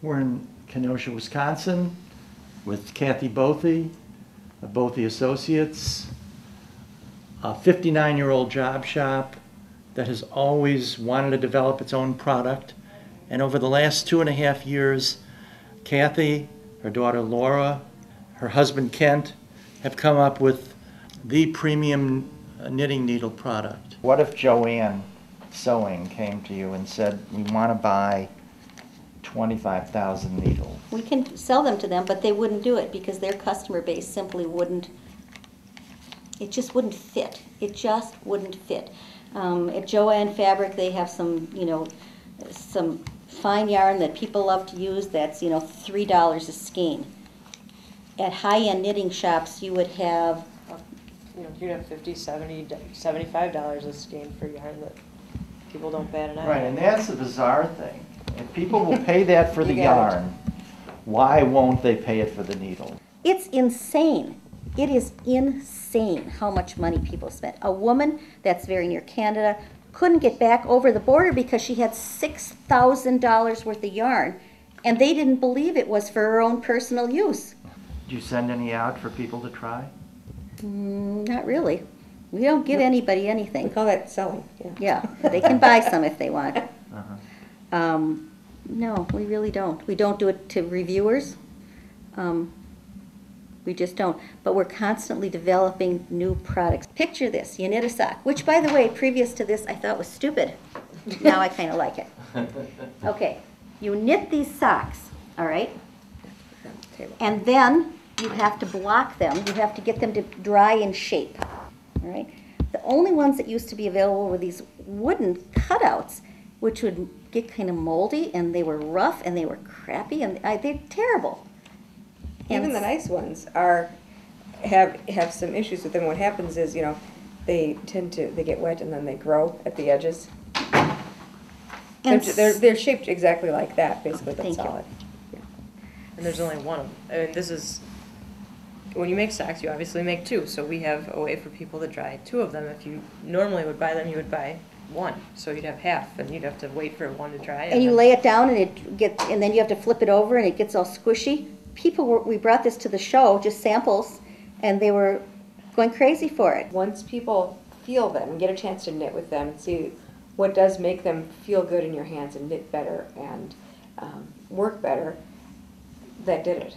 We're in Kenosha, Wisconsin with Cathy Bothe of Bothe Associates, a 59-year-old job shop that has always wanted to develop its own product. And over the last 2.5 years, Cathy, her daughter Laura, her husband Kent have come up with the premium knitting needle product. What if Joanne Sewing came to you and said, we want to buy 25,000 needles? We can sell them to them, but they wouldn't do it because their customer base simply wouldn't, it just wouldn't fit. It just wouldn't fit. At Joanne Fabric, they have some, some fine yarn that people love to use that's, $3 a skein. At high-end knitting shops, you would have, you'd have $50, $70, $75 a skein for yarn that people don't bat an eye. Right, and that's the bizarre thing. If people will pay that for the yarn, why won't they pay it for the needle? it's insane. It is insane how much money people spend. A woman that's very near Canada couldn't get back over the border because she had $6,000 worth of yarn, and they didn't believe it was for her own personal use. Did you send any out for people to try? Not really. We don't give anybody anything. We call that selling. Yeah, they can buy some if they want. Uh-huh. No, we really don't. We don't do it to reviewers. We just don't. But we're constantly developing new products. Picture this, you knit a sock, which, by the way, previous to this I thought was stupid. Now I kind of like it. Okay, you knit these socks, all right? And then you have to block them. You have to get them to dry in shape, all right? The only ones that used to be available were these wooden cutouts, which would get kind of moldy, and they were rough, and they were crappy, and they're terrible. Even the nice ones have some issues with them. What happens is, they get wet and then they grow at the edges. They're shaped exactly like that, basically, but solid. Yeah. And there's only one of them. I mean, this is, when you make socks, you obviously make two. So we have a way for people to dry two of them. If you normally would buy them, you would buy one. So you'd have half, and you'd have to wait for one to dry. And you lay it down, and then you have to flip it over, and it gets all squishy. We brought this to the show, just samples, and they were going crazy for it. Once people feel them and get a chance to knit with them and see what does make them feel good in your hands and knit better and work better, that did it.